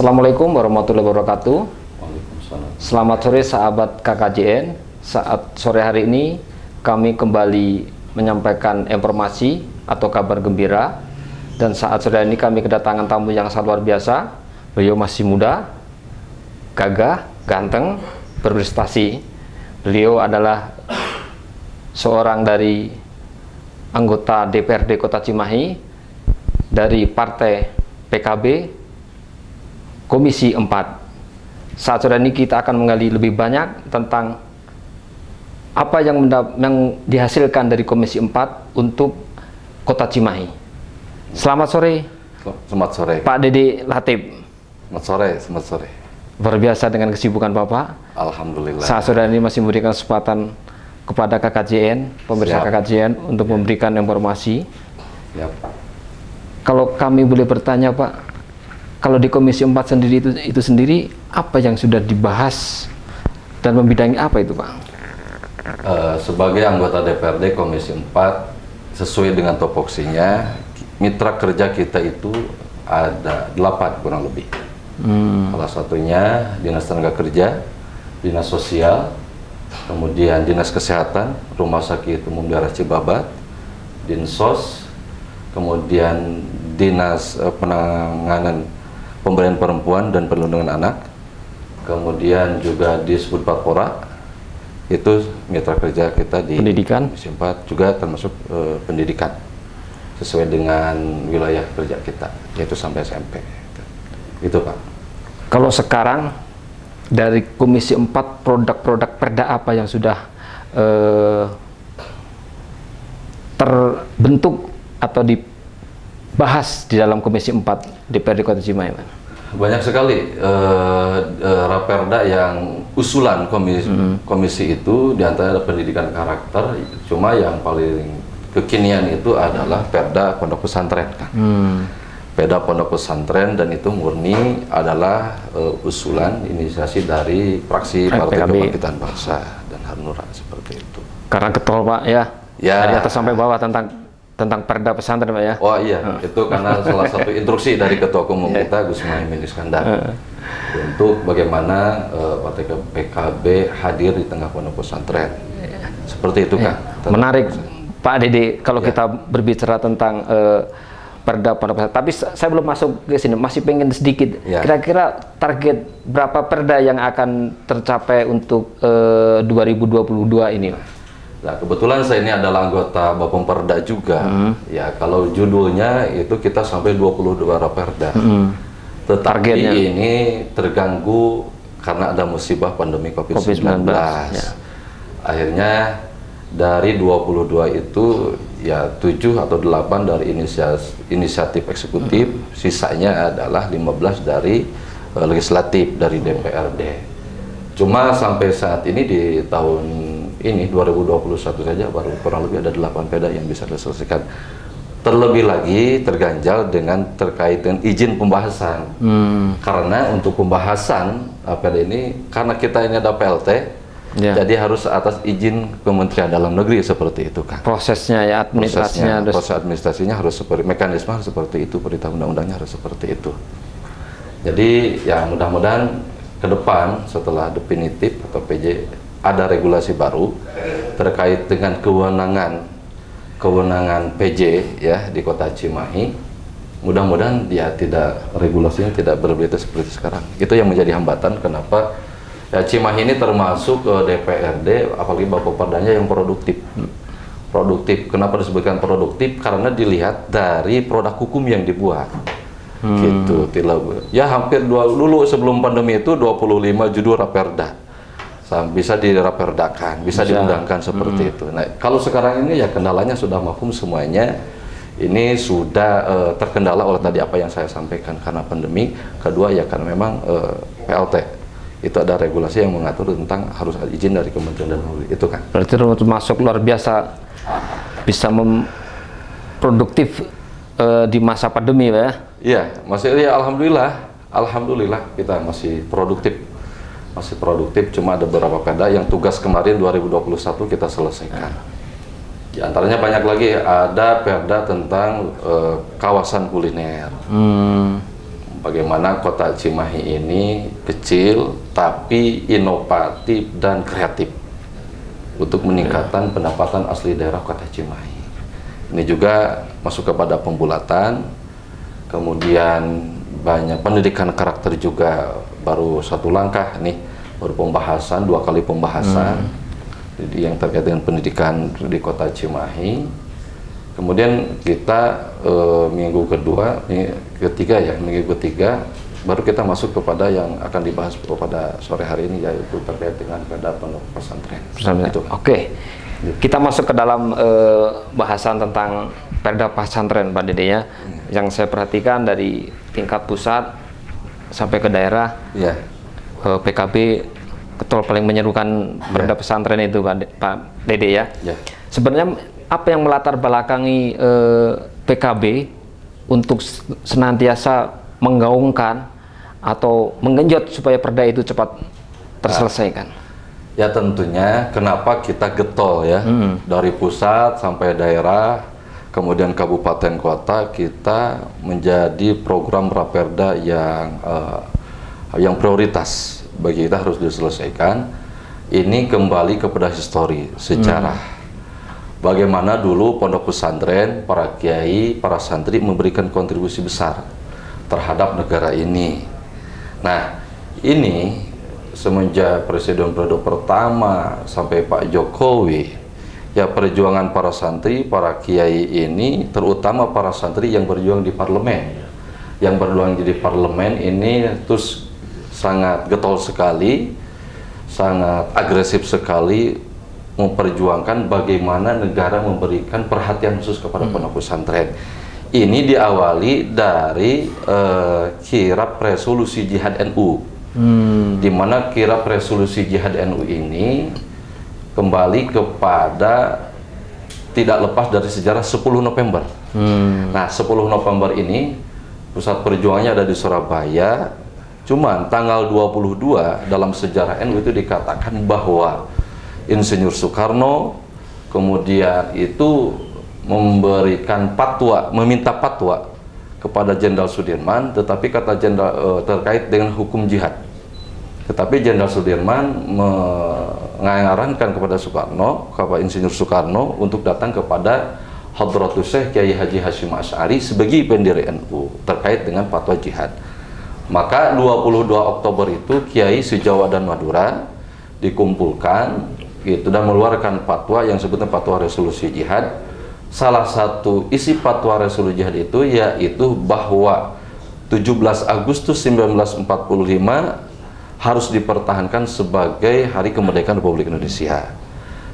Assalamualaikum warahmatullahi wabarakatuh. Waalaikumsalam. Selamat sore sahabat KKJN. Saat sore hari ini kami kembali menyampaikan informasi atau kabar gembira. Dan saat sore ini kami kedatangan tamu yang sangat luar biasa. Beliau masih muda, gagah, ganteng, berprestasi. Beliau adalah seorang dari anggota DPRD Kota Cimahi dari Partai PKB Komisi 4. Saat sore ini kita akan menggali lebih banyak tentang apa yang dihasilkan dari Komisi 4 untuk Kota Cimahi. Selamat sore. Selamat sore. Pak Dede Latif. Selamat sore. Luar biasa dengan kesibukan Bapak. Alhamdulillah. Saat sore ini masih memberikan kesempatan kepada KKJN, pemirsa KKJN untuk memberikan informasi. Siap. Kalau kami boleh bertanya Pak, kalau di Komisi 4 sendiri itu sendiri apa yang sudah dibahas dan membidangi apa itu Pak? Sebagai anggota DPRD Komisi 4, sesuai dengan topoksinya, mitra kerja kita itu ada 8 kurang lebih. Salah satunya Dinas Tenaga Kerja, Dinas Sosial, kemudian Dinas Kesehatan, Rumah Sakit Umum Daerah Cibabat, Dinsos, kemudian Dinas Penanganan Pemberdayaan Perempuan dan Perlindungan Anak, kemudian juga Disbud Parpora, itu mitra kerja kita di Pendidikan. Komisi 4, juga termasuk pendidikan sesuai dengan wilayah kerja kita, yaitu sampai SMP. Itu Pak. Kalau sekarang dari Komisi 4 produk-produk perda apa yang sudah terbentuk atau dibahas di dalam Komisi 4 DPRD Kota Cimahi? Banyak sekali raperda yang usulan komisi itu, diantara ada pendidikan karakter, cuma yang paling kekinian itu adalah perda pondok pesantren kan. Perda pondok pesantren, dan itu murni adalah usulan inisiasi dari fraksi Partai Kebangkitan Bangsa dan Hanura, seperti itu. Karena getol Pak ya, dari atas sampai bawah tentang perda pesantren Pak ya. Oh iya, itu karena salah satu instruksi dari Ketua Umum kita Gus Muhaimin Iskandar untuk bagaimana Partai PKB hadir di tengah pondok pesantren. Seperti itu kan. Menarik Pak Dede kalau kita berbicara tentang perda pondok pesantren. Tapi saya belum masuk ke sini, masih pengen sedikit. Kira-kira target berapa perda yang akan tercapai untuk 2022 ini? Nah, kebetulan saya ini adalah anggota Bapemperda juga. Ya, kalau judulnya itu kita sampai 22 raperda. Tetapi targetnya ini terganggu karena ada musibah pandemi COVID-19. Ya. Akhirnya dari 22 itu ya 7 atau 8 dari inisiatif eksekutif, sisanya adalah 15 dari legislatif dari DPRD. Cuma sampai saat ini di tahun ini 2021 saja baru kurang lebih ada 8 perda yang bisa diselesaikan. Terlebih lagi terganjal terkait dengan izin pembahasan. Karena untuk pembahasan perda ini, karena kita ini ada PLT, jadi harus atas izin Kementerian Dalam Negeri, seperti itu kan. Prosesnya ya, administrasinya proses administrasinya harus seperti, mekanisme harus seperti itu, perintah undang-undangnya harus seperti itu. Jadi ya mudah-mudahan ke depan setelah definitif atau PJ ada regulasi baru terkait dengan kewenangan PJ ya di Kota Cimahi. Mudah-mudahan ya regulasinya tidak berbeda seperti sekarang. Itu yang menjadi hambatan kenapa ya Cimahi ini termasuk DPRD, apalagi Bapeperdanya yang produktif. Produktif. Kenapa disebutkan produktif? Karena dilihat dari produk hukum yang dibuat. Gitu. Ya hampir dulu sebelum pandemi itu 25 judul raperda. Bisa diraperdakan, bisa diundangkan seperti itu. Nah, kalau sekarang ini ya kendalanya sudah mafhum semuanya. Ini sudah terkendala oleh tadi apa yang saya sampaikan karena pandemi. Kedua ya karena memang PLT itu ada regulasi yang mengatur tentang harus ada izin dari Kementerian Dalam Negeri, itu kan. Berarti termasuk luar biasa bisa produktif di masa pandemi ya. Iya, ya alhamdulillah kita masih produktif. Cuma ada beberapa perda yang tugas kemarin 2021 kita selesaikan. Di antaranya banyak lagi, ada perda tentang kawasan kuliner. bagaimana kota Cimahi ini kecil tapi inovatif dan kreatif untuk meningkatkan pendapatan asli daerah kota Cimahi. Ini juga masuk kepada pembulatan, kemudian banyak pendidikan karakter juga baru satu langkah nih, baru pembahasan, 2 kali pembahasan. Jadi yang terkait dengan pendidikan di kota Cimahi. Kemudian kita minggu ketiga baru kita masuk kepada yang akan dibahas pada sore hari ini, yaitu terkait dengan perda pondok pesantren. Gitu. Oke, kita masuk ke dalam bahasan tentang perda pesantren, Pak Dede ya. Yang saya perhatikan dari tingkat pusat sampai ke daerah, PKB betul paling menyerukan perda pesantren itu, Pak Dede ya. Sebenarnya apa yang melatar belakangi PKB untuk senantiasa menggaungkan atau menggenjot supaya perda itu cepat terselesaikan? Ya tentunya kenapa kita getol ya, dari pusat sampai daerah, kemudian kabupaten kota, kita menjadi program Raperda yang prioritas bagi kita harus diselesaikan. Ini kembali kepada histori sejarah. Bagaimana dulu pondok pesantren, para kiai, para santri memberikan kontribusi besar terhadap negara ini. Nah, ini semenjak Presiden periode pertama sampai Pak Jokowi, ya perjuangan para santri, para kiai ini, terutama para santri yang berjuang di parlemen. Yang berjuang di parlemen ini terus sangat getol sekali, sangat agresif sekali memperjuangkan bagaimana negara memberikan perhatian khusus kepada pondok pesantren. Ini diawali dari kirab resolusi jihad NU, di mana kirab resolusi jihad NU ini kembali kepada tidak lepas dari sejarah 10 November. Nah, 10 November ini pusat perjuangannya ada di Surabaya. Cuman tanggal 22 dalam sejarah NU itu dikatakan bahwa Insinyur Soekarno kemudian itu memberikan fatwa, meminta fatwa kepada Jenderal Sudirman, tetapi kata Jenderal terkait dengan hukum jihad. Tetapi Jenderal Sudirman menyarankan kepada Soekarno, kepada Insinyur Soekarno untuk datang kepada Hadratus Syekh Kiai Haji Hasyim Asy'ari sebagai pendiri NU terkait dengan fatwa jihad. Maka 22 Oktober itu Kiai se-Jawa dan Madura dikumpulkan gitu dan mengeluarkan fatwa yang sebutnya fatwa resolusi jihad. Salah satu isi fatwa resolusi jihad itu yaitu bahwa 17 Agustus 1945 harus dipertahankan sebagai hari kemerdekaan Republik Indonesia.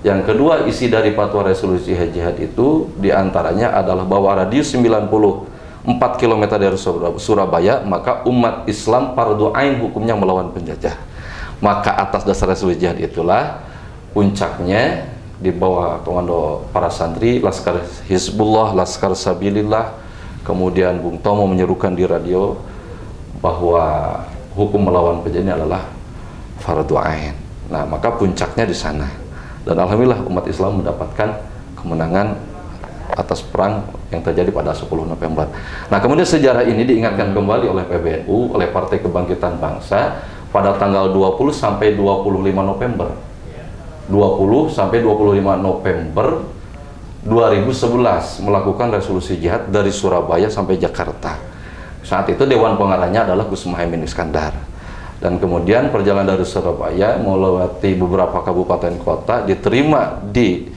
Yang kedua, isi dari fatwa resolusi jihad itu diantaranya adalah bahwa radius 94 km dari Surabaya, maka umat Islam fardu ain hukumnya melawan penjajah. Maka atas dasar resolusi jihad itulah puncaknya di bawah komando para santri, Laskar Hizbullah, Laskar Sabilillah, kemudian Bung Tomo menyerukan di radio bahwa hukum melawan penjajah adalah fardu ain. Nah, maka puncaknya di sana. Dan alhamdulillah umat Islam mendapatkan kemenangan atas perang yang terjadi pada 10 November. Nah, kemudian sejarah ini diingatkan kembali oleh PBNU, oleh Partai Kebangkitan Bangsa pada tanggal 20 sampai 25 November. 20 sampai 25 November 2011 melakukan resolusi jihad dari Surabaya sampai Jakarta. Saat itu Dewan Pengarahnya adalah Gus Muhaimin Iskandar. Dan kemudian perjalanan dari Surabaya melewati beberapa kabupaten kota, diterima di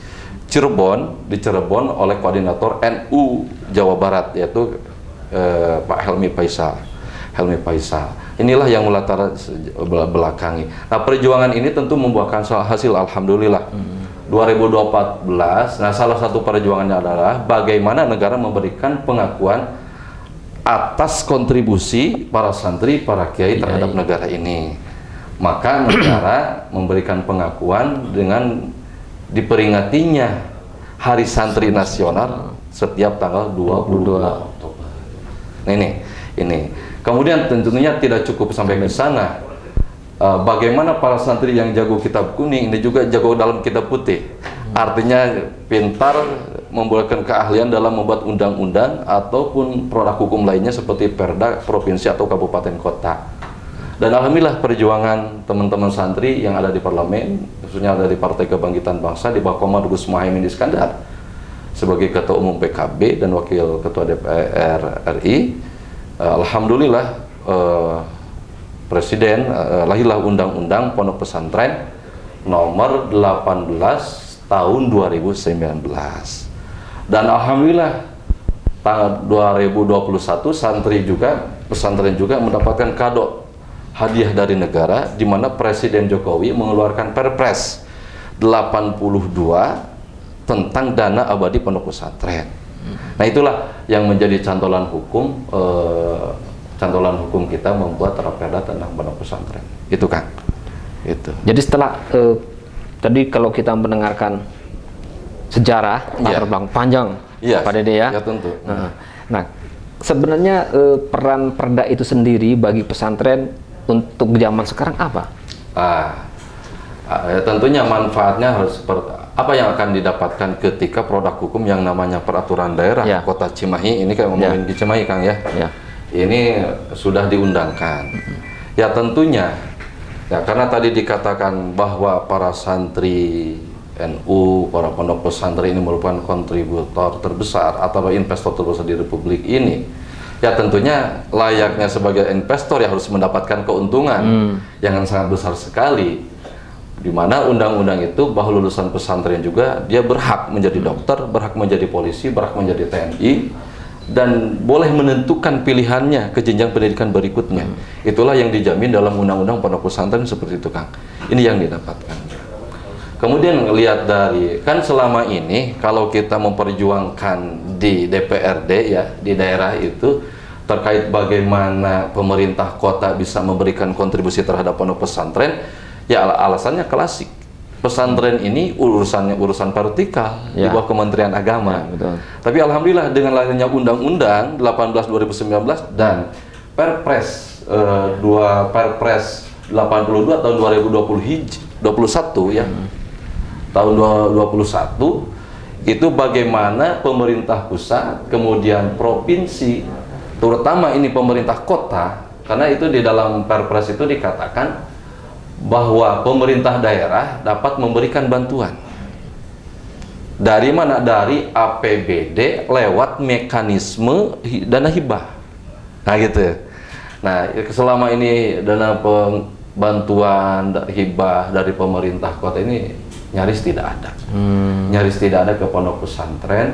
Cirebon oleh koordinator NU Jawa Barat, yaitu Pak Helmi Faisal. Inilah yang melatar belakangi. Nah, perjuangan ini tentu membuahkan hasil, alhamdulillah. 2014, nah salah satu perjuangannya adalah bagaimana negara memberikan pengakuan atas kontribusi para santri, para kiai terhadap negara ini. Maka negara memberikan pengakuan dengan diperingatinya Hari Santri Nasional setiap tanggal 22 Oktober. Nah, ini. Kemudian tentunya tidak cukup sampai ke sana. Bagaimana para santri yang jago kitab kuning ini juga jago dalam kitab putih. Artinya pintar membuatkan keahlian dalam membuat undang-undang ataupun produk hukum lainnya seperti perda provinsi atau kabupaten kota. Dan alhamdulillah perjuangan teman-teman santri yang ada di parlemen, khususnya dari Partai Kebangkitan Bangsa di bawah Komando Gus Muhaimin Iskandar sebagai Ketua Umum PKB dan Wakil Ketua DPR RI, alhamdulillah Presiden lahirlah Undang-Undang Pondok Pesantren nomor 18 tahun 2019. Dan alhamdulillah tahun 2021 pesantren juga mendapatkan kado hadiah dari negara, di mana Presiden Jokowi mengeluarkan Perpres 82 tentang dana abadi pondok pesantren. Nah, itulah yang menjadi cantolan hukum kita membuat Raperda tentang pondok pesantren. Itu Kang. Itu. Jadi setelah tadi kalau kita mendengarkan sejarah latar belakang panjang, Pak Dede ya. Ya tentu. Nah, sebenarnya peran Perda itu sendiri bagi pesantren untuk zaman sekarang apa? Tentunya manfaatnya harus apa yang akan didapatkan ketika produk hukum yang namanya peraturan daerah Kota Cimahi ini, kayak ngomongin di Cimahi Kang ya. Ini sudah diundangkan. Ya tentunya. Ya, karena tadi dikatakan bahwa para santri NU, para pondok pesantren ini merupakan kontributor terbesar atau investor terbesar di Republik ini. Ya tentunya layaknya sebagai investor ya harus mendapatkan keuntungan yang sangat besar sekali. Di mana undang-undang itu bahwa lulusan pesantren juga dia berhak menjadi dokter, berhak menjadi polisi, berhak menjadi TNI, dan boleh menentukan pilihannya ke jenjang pendidikan berikutnya. Itulah yang dijamin dalam undang-undang pondok pesantren seperti itu Kang. Ini yang didapatkan. Kemudian lihat dari, kan selama ini kalau kita memperjuangkan di DPRD ya, di daerah itu terkait bagaimana pemerintah kota bisa memberikan kontribusi terhadap pondok pesantren, ya alasannya klasik. Pesantren ini urusan vertikal di bawah Kementerian Agama. Tapi alhamdulillah dengan lahirnya Undang-Undang 18 2019 dan Perpres 82 tahun 2021 ya. Tahun 2021 itu bagaimana pemerintah pusat, kemudian provinsi, terutama ini pemerintah kota, karena itu di dalam Perpres itu dikatakan bahwa pemerintah daerah dapat memberikan bantuan. Dari mana? Dari APBD lewat mekanisme dana hibah. Nah gitu. Nah selama ini dana bantuan hibah dari pemerintah kota ini nyaris tidak ada. Nyaris tidak ada ke pondok pesantren.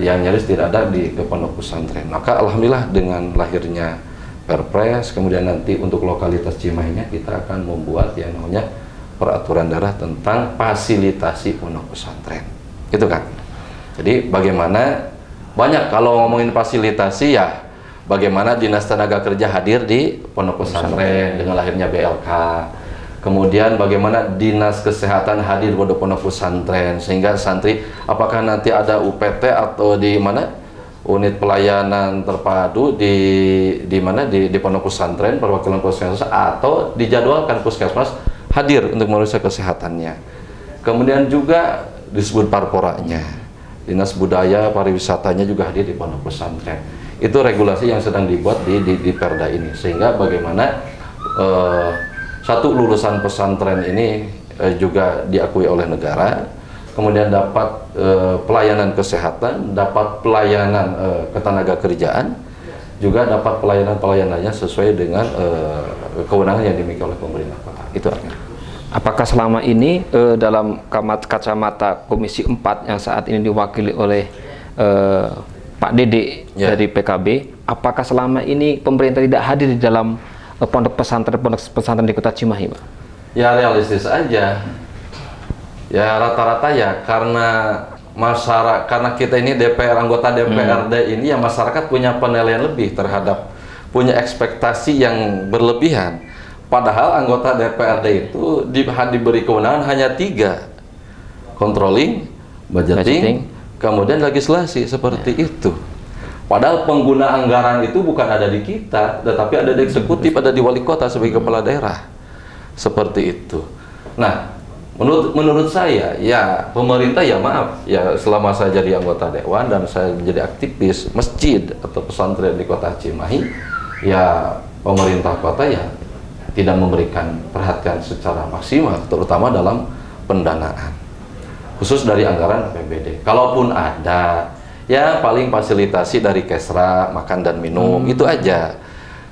Yang nyaris tidak ada ke pondok pesantren. Maka alhamdulillah dengan lahirnya Perpres, kemudian nanti untuk lokalitas Cimahinya kita akan membuat yang namanya peraturan daerah tentang fasilitasi pondok pesantren. Itu kan. Jadi bagaimana banyak kalau ngomongin fasilitasi ya bagaimana Dinas Tenaga Kerja hadir di pondok pesantren dengan lahirnya BLK. Kemudian bagaimana Dinas Kesehatan hadir di pondok pesantren sehingga santri apakah nanti ada UPT atau di mana unit pelayanan terpadu di mana di pondok pesantren perwakilan puskesmas atau dijadwalkan puskesmas hadir untuk memeriksa kesehatannya. Kemudian juga disebut parporanya, Dinas Budaya Pariwisatanya juga hadir di pondok pesantren. Itu regulasi yang sedang dibuat di Perda ini sehingga bagaimana satu lulusan pesantren ini juga diakui oleh negara. Kemudian dapat pelayanan kesehatan, dapat pelayanan ketenaga kerjaan, juga dapat pelayanannya sesuai dengan kewenangan yang dimiliki oleh pemerintah kota. Itu artinya. Apakah selama ini dalam kacamata Komisi 4 yang saat ini diwakili oleh Pak Dede dari PKB, apakah selama ini pemerintah tidak hadir di dalam pondok pesantren di Kota Cimahi, Pak? Ya realistis aja. Ya rata-rata ya karena kita ini anggota DPRD ini ya masyarakat punya penilaian lebih terhadap punya ekspektasi yang berlebihan. Padahal anggota DPRD itu diberi kewenangan hanya 3, controlling, budgeting, kemudian legislasi seperti itu. Padahal pengguna anggaran itu bukan ada di kita, tetapi ada di eksekutif, ada di wali kota sebagai kepala daerah. Seperti itu. Nah, Menurut saya ya pemerintah ya maaf ya selama saya jadi anggota dewan dan saya menjadi aktivis masjid atau pesantren di kota Cimahi ya pemerintah kota ya tidak memberikan perhatian secara maksimal terutama dalam pendanaan khusus dari anggaran APBD. Kalaupun ada ya paling fasilitasi dari Kesra makan dan minum itu aja.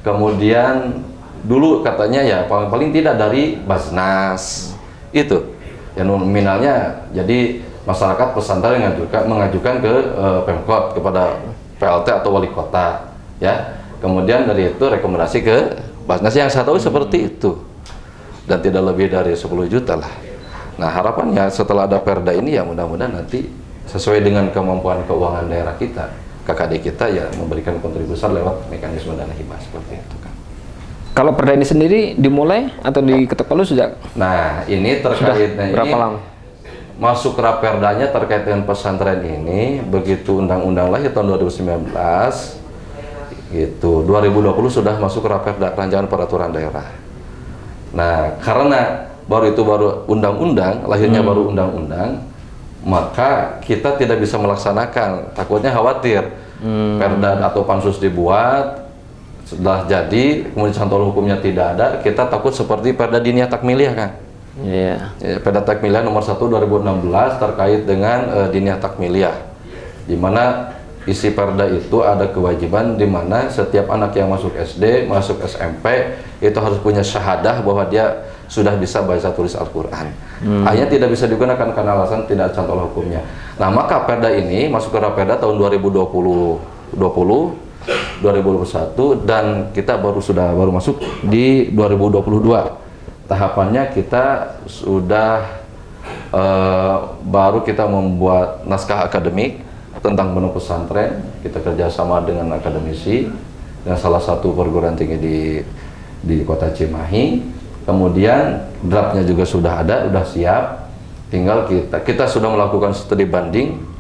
Kemudian dulu katanya ya paling tidak dari Basnas itu yang nominalnya jadi masyarakat pesantren mengajukan ke Pemkot kepada PLT atau wali kota ya kemudian dari itu rekomendasi ke Basnas yang saya tahu seperti itu dan tidak lebih dari 10 juta lah. Nah harapannya setelah ada Perda ini ya mudah-mudahan nanti sesuai dengan kemampuan keuangan daerah kita KKD kita ya memberikan kontribusi lewat mekanisme dana hibah seperti itu kan. Kalau Perda ini sendiri dimulai atau diketok palu sejak? Nah, ini terkait berapa lama? Masuk raperdanya terkait dengan pesantren ini begitu undang-undang lahir tahun 2019 gitu. 2020 sudah masuk raperda rancangan peraturan daerah. Nah, karena baru undang-undang, lahirnya baru undang-undang, maka kita tidak bisa melaksanakan. Takutnya khawatir Perda atau pansus dibuat sudah jadi, kemudian contoh hukumnya tidak ada, kita takut seperti Perda Diniyah Takmiliyah kan? Iya. Perda Takmiliyah nomor 1 2016 terkait dengan Diniyah Takmiliyah, di mana isi Perda itu ada kewajiban di mana setiap anak yang masuk SD, masuk SMP itu harus punya syahadah bahwa dia sudah bisa baca tulis Al-Quran. Hanya tidak bisa digunakan karena alasan tidak contoh hukumnya. Nah maka Perda ini masuk ke Raperda tahun 2021 dan kita baru masuk di 2022. Tahapannya kita sudah baru kita membuat naskah akademik tentang menu pesantren. Kita kerjasama dengan akademisi dan salah satu perguruan tinggi di kota Cimahi. Kemudian draftnya juga sudah ada, sudah siap. Tinggal kita sudah melakukan studi banding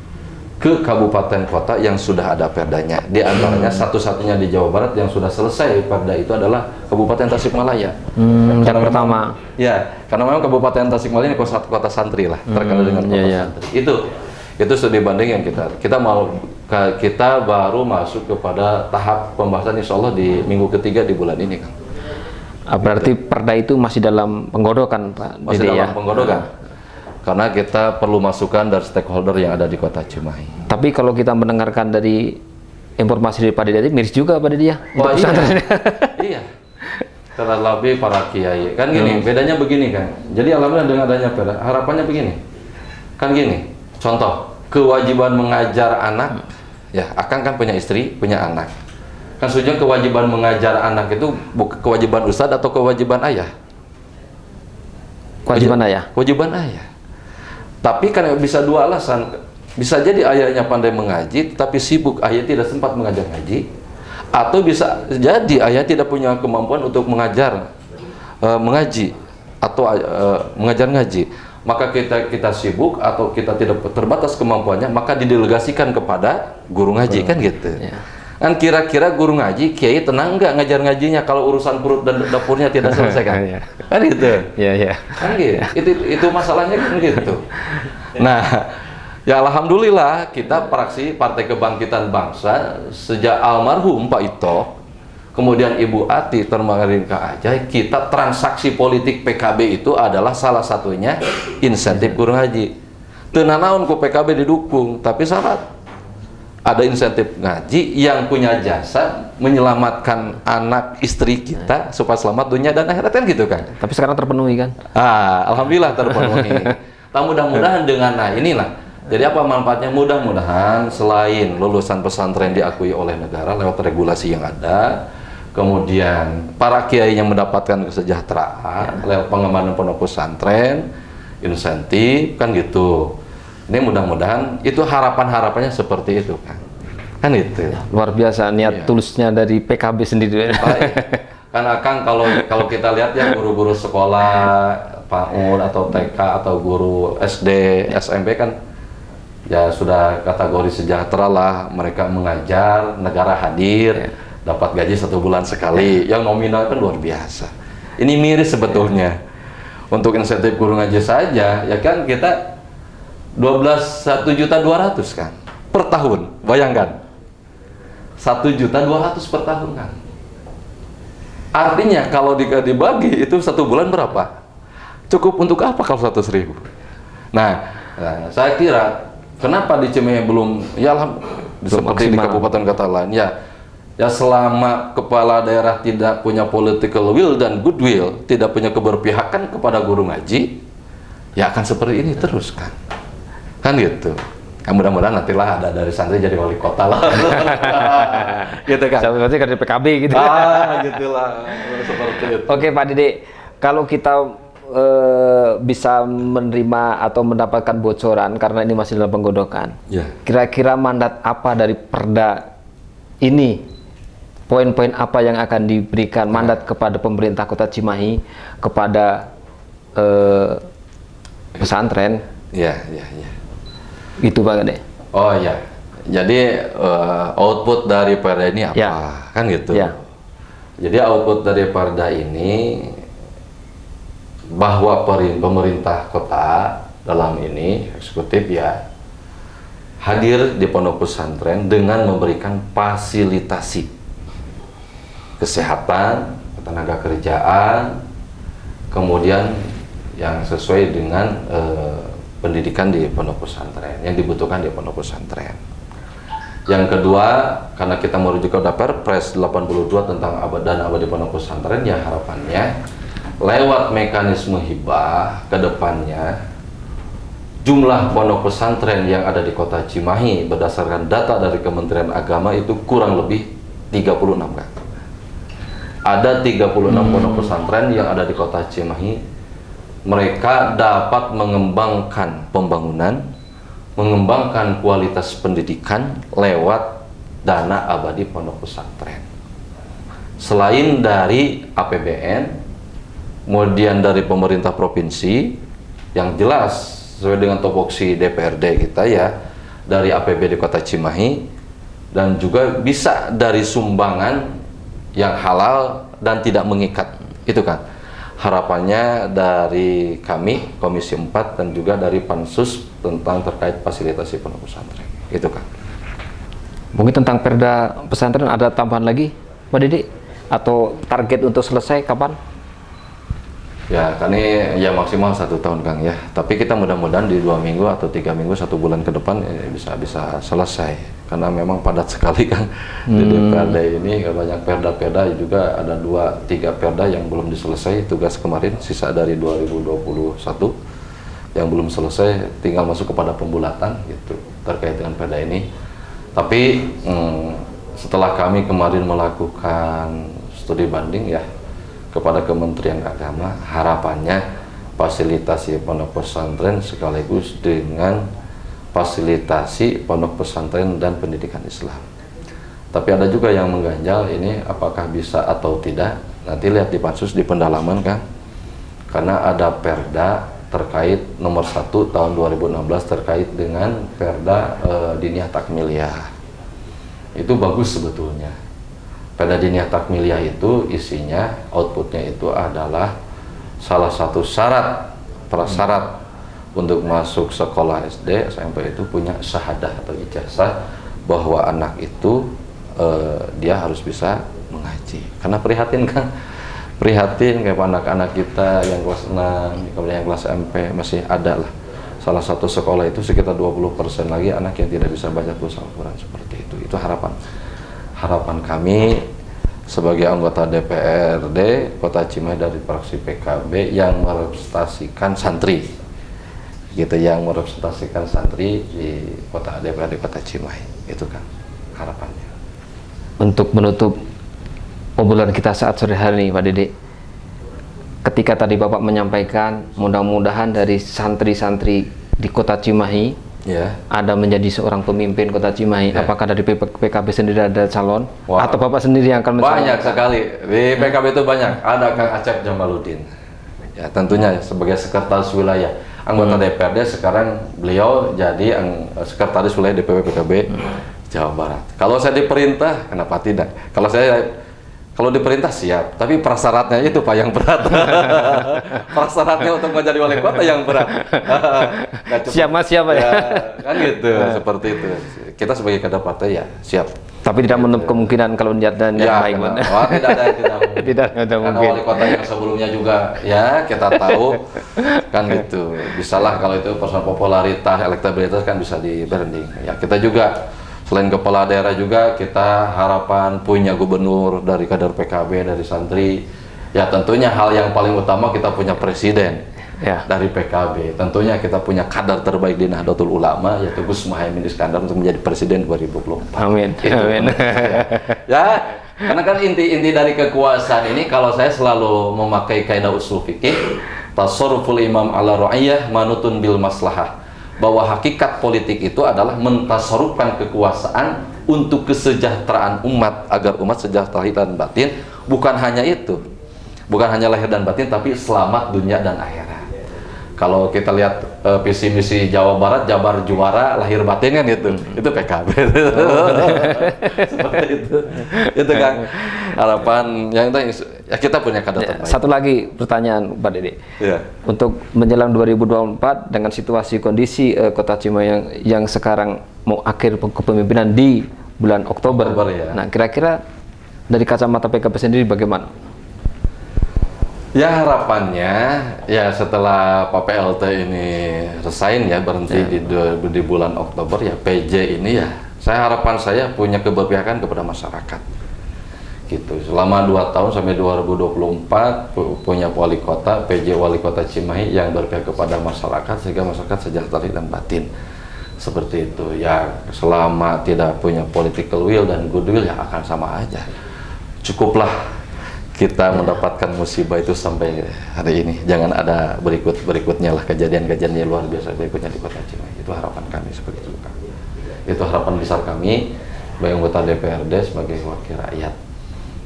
ke kabupaten kota yang sudah ada perdanya. Di antaranya satu-satunya di Jawa Barat yang sudah selesai perda itu adalah Kabupaten Tasikmalaya. Yang pertama. Ya, karena memang Kabupaten Tasikmalaya ini kota santri lah, terkenal dengan kota santri. Itu studi banding yang kita baru masuk kepada tahap pembahasan insya Allah di minggu ketiga di bulan ini, Kang. Berarti perda itu masih dalam penggodokan, Pak? Masih dalam penggodokan. Karena kita perlu masukan dari stakeholder yang ada di kota Cimahi. Tapi kalau kita mendengarkan dari informasi dari Pak Dede, miris juga Pak Dede ya? Oh iya. Iya. Karena lebih para kiai. Kan gini, bedanya begini kan. Jadi alhamdulillah dengan adanya perda, harapannya begini. Kan gini, contoh, kewajiban mengajar anak, ya Akang kan punya istri, punya anak. Kan sebenarnya kewajiban mengajar anak itu bukan kewajiban ustadz atau kewajiban ayah? Kewajiban ayah. Kewajiban ayah. Tapi kan bisa dua alasan. Bisa jadi ayahnya pandai mengaji, tapi sibuk ayah tidak sempat mengajar ngaji. Atau bisa jadi ayah tidak punya kemampuan untuk mengajar mengaji atau mengajar ngaji. Maka kita sibuk atau kita tidak terbatas kemampuannya, maka didelegasikan kepada guru ngaji kan gitu. Ya. Kan kira-kira guru ngaji, kiai tenang nggak ngajar ngajinya kalau urusan perut dan dapurnya tidak selesai kan? Kan gitu. Iya. Kan gitu. Itu masalahnya kan gitu. Nah, ya alhamdulillah kita fraksi Partai Kebangkitan Bangsa sejak almarhum Pak Ito, kemudian Ibu Ati termarin ke Ajay, kita transaksi politik PKB itu adalah salah satunya insentif guru ngaji. Tenanaun ku PKB didukung, tapi syarat ada insentif ngaji yang punya jasa menyelamatkan anak istri kita supaya selamat dunia dan akhirat kan gitu kan. Tapi sekarang terpenuhi kan? Alhamdulillah terpenuhi. Mudah-mudahan dengan inilah. Jadi apa manfaatnya? Mudah-mudahan selain lulusan pesantren diakui oleh negara lewat regulasi yang ada, kemudian para kiai yang mendapatkan kesejahteraan lewat pengembangan pondok pesantren, insentif kan gitu. Ini mudah-mudahan itu harapannya seperti itu kan itu luar biasa niat tulusnya dari PKB sendiri. Karena Kang kalau kita lihat ya guru-guru sekolah PAUD atau TK atau guru SD SMP kan ya sudah kategori sejahtera lah, mereka mengajar, negara hadir, dapat gaji 1 bulan sekali, yang nominal kan luar biasa. Ini miris sebetulnya. Untuk insentif guru ngaji saja, ya kan kita 1.200.000 kan per tahun, bayangkan 1.200.000 per tahun kan. Artinya kalau dibagi itu 1 bulan berapa? Cukup untuk apa kalau 100.000? Nah, saya kira kenapa di Cimahi belum ya seperti di kabupaten kota lain ya selama kepala daerah tidak punya political will dan goodwill, tidak punya keberpihakan kepada guru ngaji, ya akan seperti ini terus kan gitu. Ya, mudah-mudahan nantilah ada dari santri jadi wali kota lah. Gitu kan. Berarti dari PKB gitu. Gitulah seperti itu. Oke Pak Dede, kalau kita bisa menerima atau mendapatkan bocoran karena ini masih dalam penggodokan. Ya. Kira-kira mandat apa dari Perda ini? Poin-poin apa yang akan diberikan mandat kepada pemerintah Kota Cimahi, kepada pesantren? Ya. Gitu Pak Dede. Oh ya. Jadi output dari Perda ini apa? Ya. Kan gitu. Ya. Jadi output dari Perda ini bahwa pemerintah kota dalam ini eksekutif ya hadir di pondok pesantren dengan memberikan fasilitasi kesehatan, tenaga kerjaan, kemudian yang sesuai dengan pendidikan di pondok pesantren yang dibutuhkan di pondok pesantren. Yang kedua, karena kita merujuk ke Perpres 82 tentang dana abadi pondok pesantren, ya harapannya lewat mekanisme hibah ke depannya jumlah pondok pesantren yang ada di Kota Cimahi berdasarkan data dari Kementerian Agama itu kurang lebih 36 kan. Ada 36 pondok pesantren yang ada di Kota Cimahi. Mereka dapat mengembangkan pembangunan, mengembangkan kualitas pendidikan lewat dana abadi pondok pesantren. Selain dari APBN, kemudian dari pemerintah provinsi yang jelas sesuai dengan topoksi DPRD kita ya, dari APBD Kota Cimahi, dan juga bisa dari sumbangan yang halal dan tidak mengikat. Itu kan harapannya dari kami Komisi 4 dan juga dari Pansus tentang terkait fasilitasi pondok pesantren. Itu kan. Mungkin tentang Perda pesantren ada tambahan lagi Pak Dede? Atau target untuk selesai kapan? Ya, kan ini ya maksimal 1 tahun Kang ya. Tapi kita mudah-mudahan di 2 minggu atau 3 minggu 1 bulan ke depan bisa selesai. Karena memang padat sekali Kang. Jadi perda ini banyak perda-perda juga ada 2-3 perda yang belum diselesai tugas kemarin, sisa dari 2021 yang belum selesai, tinggal masuk kepada pembulatan gitu terkait dengan perda ini. Tapi setelah kami kemarin melakukan studi banding ya kepada Kementerian Agama, harapannya fasilitasi pondok pesantren sekaligus dengan fasilitasi pondok pesantren dan pendidikan Islam. Tapi ada juga yang mengganjal ini apakah bisa atau tidak, nanti lihat di Pansus di pendalaman kan, karena ada perda terkait nomor 1 tahun 2016 terkait dengan perda diniyah takmiliyah. Itu bagus sebetulnya. Perda diniyah takmiliyah itu isinya, outputnya itu adalah salah satu prasyarat untuk masuk sekolah SD, SMP itu punya syahadah atau ijazah bahwa anak itu dia harus bisa mengaji. Karena prihatin kan, kayak anak-anak kita yang kelas 6, kemudian yang kelas SMP masih ada lah. Salah satu sekolah itu sekitar 20% lagi anak yang tidak bisa baca tulis Al-Quran seperti itu. Itu harapan kami sebagai anggota DPRD Kota Cimahi dari fraksi PKB yang merepresentasikan santri gitu, yang merepresentasikan santri di Kota DPRD Kota Cimahi. Itu kan harapannya. Untuk menutup obrolan kita saat sore hari ini Pak Dede, ketika tadi Bapak menyampaikan mudah-mudahan dari santri-santri di Kota Cimahi ada menjadi seorang pemimpin Kota Cimahi, apakah dari PKB sendiri ada calon atau Bapak sendiri yang akan mencalonkan? Banyak sekali di PKB itu banyak. Ada Kang Acep Jamaludin ya, tentunya sebagai sekretaris wilayah anggota DPRD, sekarang beliau jadi sekretaris wilayah DPW PKB Jawa Barat. Kalau saya diperintah kenapa tidak, kalau saya Kalau diperintah siap, tapi prasyaratnya itu Pak yang berat. Prasyaratnya untuk menjadi wali kota yang berat. Nggak cukup. Siap Mas, siap Pak ya. Kan gitu, seperti itu. Kita sebagai kader partai ya siap. Tapi tidak menutup kemungkinan kalau niatnya Ya, baik, Mas. tidak ada yang tidak mungkin. Tidak ada Karena mungkin. wali kota yang sebelumnya juga ya kita tahu kan gitu. Bisalah kalau itu persoalan popularitas, elektabilitas kan bisa di branding. Ya kita juga selain kepala daerah juga kita harapan punya gubernur dari kader PKB, dari santri. Ya tentunya hal yang paling utama kita punya presiden Ya. dari PKB. Tentunya kita punya kader terbaik di Nahdlatul Ulama yaitu Gus Muhaimin Iskandar untuk menjadi presiden 2024. Amin. Itu Amin. ya, karena kan inti dari kekuasaan ini kalau saya selalu memakai kaidah usul fikih, tasarruful imam ala ra'iyah manutun bil maslahah. Bahwa hakikat politik itu adalah mentasarrufkan kekuasaan untuk kesejahteraan umat agar umat sejahtera lahir dan batin, bukan hanya itu. Bukan hanya lahir dan batin tapi selamat dunia dan akhirat. Kalau kita lihat visi misi Jawa Barat, Jabar juara, lahir batin kan itu PKB. Seperti itu. Itu kan harapan yang ya kita punya kader terbaik. Satu lagi pertanyaan Pak Dede. Ya. Untuk menjelang 2024 dengan situasi kondisi Kota Cimahi yang sekarang mau akhir kepemimpinan di bulan Oktober. Ya. Nah, kira-kira dari kacamata PKB sendiri bagaimana? Ya harapannya ya setelah Pak PLT ini resign ya berhenti di bulan Oktober ya PJ ini ya harapan saya punya keberpihakan kepada masyarakat gitu selama 2 tahun sampai 2024 punya wali kota PJ wali kota Cimahi yang berpihak kepada masyarakat sehingga masyarakat sejahtera dan batin seperti itu ya selama tidak punya political will dan goodwill ya akan sama aja cukuplah kita mendapatkan musibah itu sampai hari ini. Jangan ada berikutnya lah kejadian-kejadian yang luar biasa berikutnya di Kota Cimahi. Itu harapan kami seperti itu. Itu harapan besar kami sebagai anggota DPRD sebagai wakil rakyat.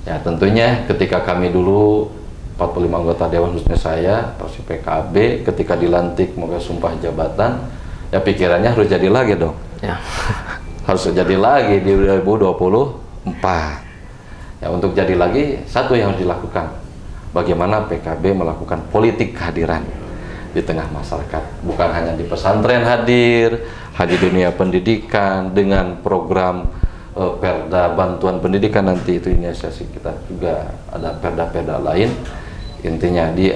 Ya tentunya ketika kami dulu 45 anggota dewan khususnya saya fraksi PKB ketika dilantik mau sumpah jabatan ya pikirannya harus jadi lagi dong. Ya. Harus jadi lagi di 2024. Ya, untuk jadi lagi, satu yang harus dilakukan, bagaimana PKB melakukan politik kehadiran di tengah masyarakat. Bukan hanya di pesantren hadir dunia pendidikan, dengan program perda bantuan pendidikan nanti itu inisiasi kita juga ada perda-perda lain. Intinya di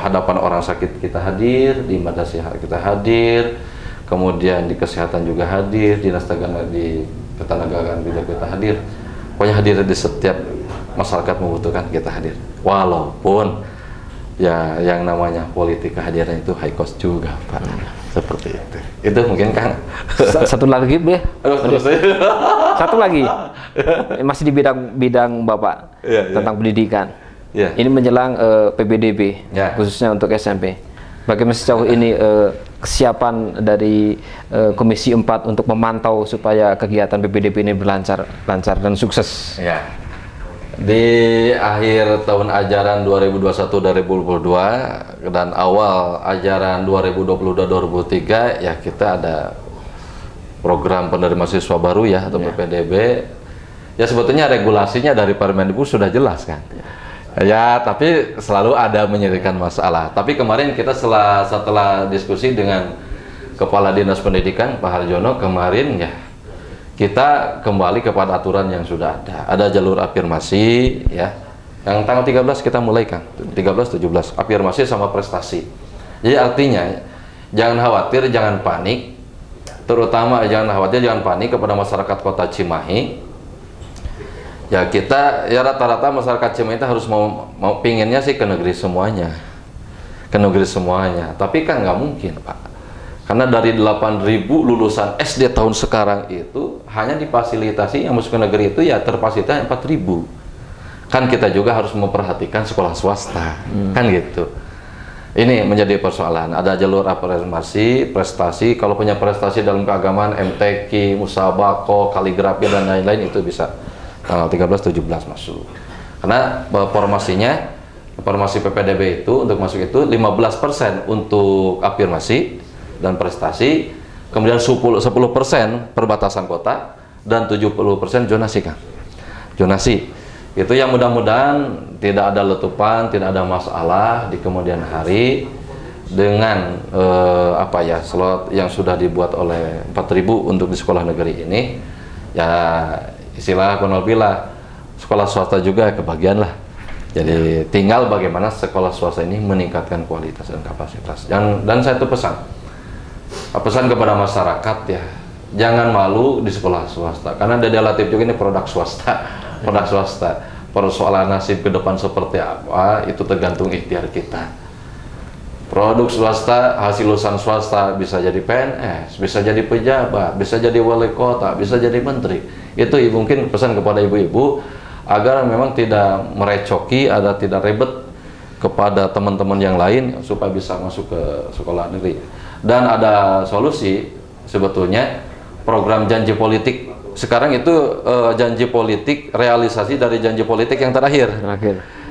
hadapan orang sakit kita hadir, di madrasah kita hadir, kemudian di kesehatan juga hadir, dinas di ketenagaan juga kita hadir. Pokoknya hadir di setiap masyarakat membutuhkan kita hadir. Walaupun ya yang namanya politik kehadiran itu high cost juga, Pak. Seperti itu. Itu mungkin Kang. Satu lagi, Bu. Satu lagi. Masih di bidang Bapak tentang pendidikan. Ya. Ini menjelang PPDB khususnya untuk SMP. Bagaimana sejauh ini kesiapan dari Komisi 4 untuk memantau supaya kegiatan PPDB ini lancar dan sukses? Ya. Di akhir tahun ajaran 2021-2022 dan awal ajaran 2022-2023 ya kita ada program penerima siswa baru ya atau PPDB. Ya sebetulnya regulasinya dari Permendikbud sudah jelas kan. Ya, tapi selalu ada menyediakan masalah. Tapi kemarin kita setelah diskusi dengan Kepala Dinas Pendidikan Pak Harjono kemarin ya kita kembali kepada aturan yang sudah ada. Ada jalur afirmasi ya. Yang tanggal 13 kita mulai kan. 13 17 afirmasi sama prestasi. Jadi artinya jangan khawatir, jangan panik. Terutama jangan khawatir, jangan panik kepada masyarakat Kota Cimahi. Ya kita ya rata-rata masyarakat Cimahi itu harus mau pinginnya sih ke negeri semuanya, tapi kan nggak mungkin Pak, karena dari 8.000 lulusan SD tahun sekarang itu hanya difasilitasi yang masuk ke negeri itu ya terfasilitasi 4.000, kan kita juga harus memperhatikan sekolah swasta, kan gitu. Ini menjadi persoalan. Ada jalur afirmasi, prestasi. Kalau punya prestasi dalam keagamaan, MTQ, musabaqah, kaligrafi dan lain-lain itu bisa tanggal 13-17 masuk. Karena formasi PPDB itu untuk masuk itu 15% untuk afirmasi dan prestasi, kemudian 10% perbatasan kota dan 70% zonasi kan. Zonasi. Itu yang mudah-mudahan tidak ada letupan, tidak ada masalah di kemudian hari dengan slot yang sudah dibuat oleh 4.000 untuk di sekolah negeri ini. Ya istilah konolpila, sekolah swasta juga kebagian lah. Jadi tinggal bagaimana sekolah swasta ini meningkatkan kualitas dan kapasitas. Dan saya tuh pesan kepada masyarakat ya, jangan malu di sekolah swasta, karena Dede Latif juga ini produk swasta. Persoalan nasib ke depan seperti apa itu tergantung ikhtiar kita. Produk swasta, hasil lulusan swasta bisa jadi PNS, bisa jadi pejabat, bisa jadi wali kota, bisa jadi menteri. Itu mungkin pesan kepada ibu-ibu agar memang tidak merecoki, ada tidak ribet kepada teman-teman yang lain supaya bisa masuk ke sekolah negeri. Dan ada solusi sebetulnya, program janji politik. Sekarang itu janji politik, realisasi dari janji politik yang terakhir.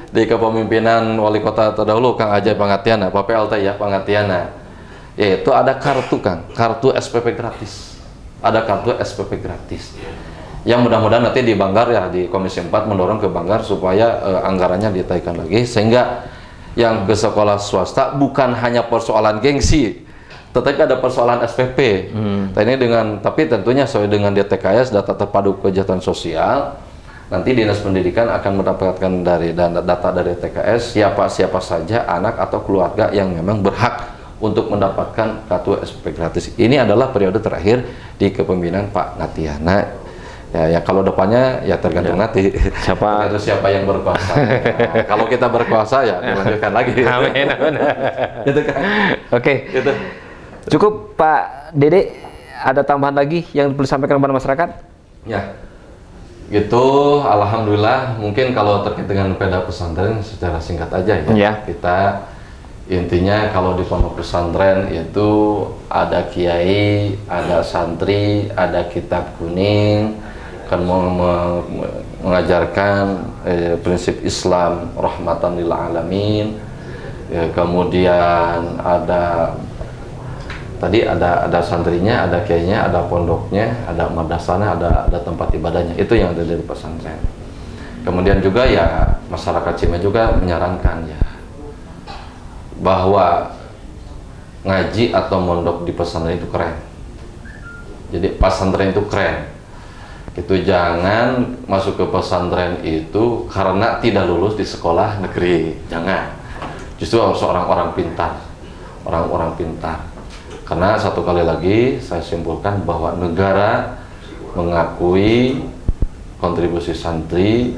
Di kepemimpinan wali kota terdahulu Kang Ajay Pangatiana, Pak PLT ya Pangatiana. Yaitu ada kartu kartu SPP gratis. Ada kartu SPP gratis. Yang mudah-mudahan nanti di Banggar ya, di Komisi 4 mendorong ke Banggar supaya anggarannya ditaikkan lagi, sehingga yang ke sekolah swasta bukan hanya persoalan gengsi, tetapi ada persoalan SPP. Tapi tentunya sesuai dengan DTKS, data terpadu kejahatan sosial. Nanti Dinas Pendidikan akan mendapatkan dari data dari TKS siapa saja anak atau keluarga yang memang berhak untuk mendapatkan kartu SPP gratis. Ini adalah periode terakhir di kepemimpinan Pak Natiana. Ya kalau depannya ya tergantung nanti siapa yang berkuasa. Nah, kalau kita berkuasa ya dilanjutkan lagi. Amin. Gitu kan. Oke. Gitu. Cukup Pak Dede, ada tambahan lagi yang perlu disampaikan kepada masyarakat? Ya, gitu. Alhamdulillah. Mungkin kalau terkait dengan peda pesantren secara singkat aja ya. Kita intinya kalau di pondok pesantren itu ada kiai, ada santri, ada kitab kuning, kan mengajarkan prinsip Islam rahmatan lil alamin. Ya, kemudian ada santrinya, ada kiainya, ada pondoknya, ada madrasahnya, ada tempat ibadahnya. Itu yang ada dari pesantren. Kemudian juga ya masyarakat Cimahi juga menyarankan ya bahwa ngaji atau mondok di pesantren itu keren. Jadi pesantren itu keren. Itu jangan masuk ke pesantren itu karena tidak lulus di sekolah negeri. Jangan. Justru harus orang-orang pintar. Karena satu kali lagi saya simpulkan bahwa negara mengakui kontribusi santri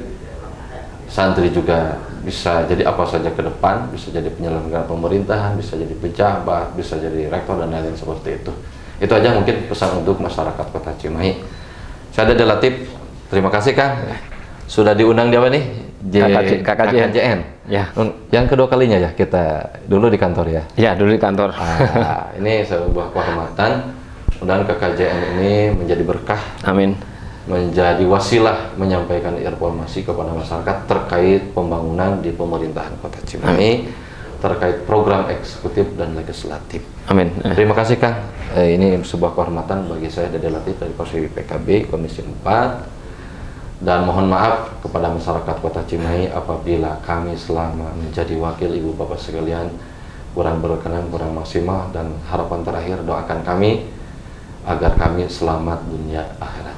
juga bisa jadi apa saja ke depan, bisa jadi penyelenggara pemerintahan, bisa jadi pejabat, bisa jadi rektor dan lain-lain seperti itu. Itu aja mungkin pesan untuk masyarakat Kota Cimahi. Saya Dede Latif, terima kasih Kang. Sudah diundang di apa nih? KKJN. Ya. Yang kedua kalinya ya kita dulu di kantor ya. Ya, dulu di kantor. Ini sebuah kehormatan. Mudah-mudahan KKJN ini menjadi berkah. Amin. Menjadi wasilah menyampaikan informasi kepada masyarakat terkait pembangunan di pemerintahan Kota Cimahi, terkait program eksekutif dan legislatif. Amin. Terima kasih Kang. Ini sebuah kehormatan bagi saya Dede Latif dari Fraksi PKB Komisi 4. Dan mohon maaf kepada masyarakat Kota Cimahi apabila kami selama menjadi wakil ibu bapak sekalian kurang berkenan, kurang maksimal, dan harapan terakhir doakan kami agar kami selamat dunia akhirat.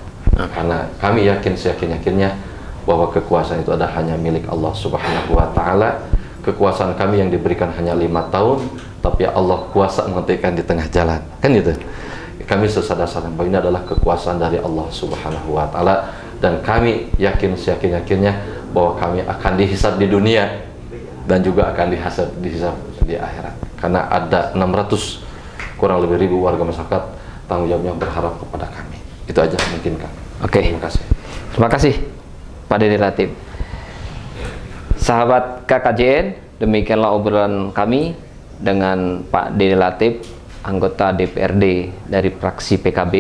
Karena kami yakin seyakin-yakinnya bahwa kekuasaan itu hanya milik Allah Subhanahu wa Ta'ala. Kekuasaan kami yang diberikan hanya 5 tahun, tapi Allah kuasa menghentikan di tengah jalan. Kan gitu. Kami sesadar-sadar bahwa ini adalah kekuasaan dari Allah Subhanahu wa Ta'ala. Dan kami yakin seyakin-yakinnya bahwa kami akan dihisab di dunia dan juga akan dihisab di akhirat. Karena ada 600 kurang lebih ribu warga masyarakat tanggung jawabnya berharap kepada kami. Itu aja mungkin Kang. Oke. Terima kasih. Terima kasih Pak Dede Latif. Sahabat KKJN, demikianlah obrolan kami dengan Pak Dede Latif, anggota DPRD dari fraksi PKB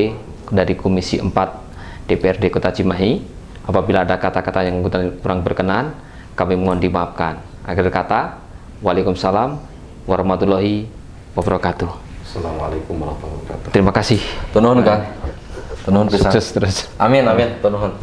dari Komisi 4 DPRD Kota Cimahi. Apabila ada kata-kata yang kurang berkenan, kami mohon dimaafkan. Akhir kata, Waalaikumsalam warahmatullahi wabarakatuh. Assalamualaikum warahmatullahi wabarakatuh. Terima kasih. Tunuhun Kang. Tunuhun pisan. Sukses terus. Amin. Tunuhun.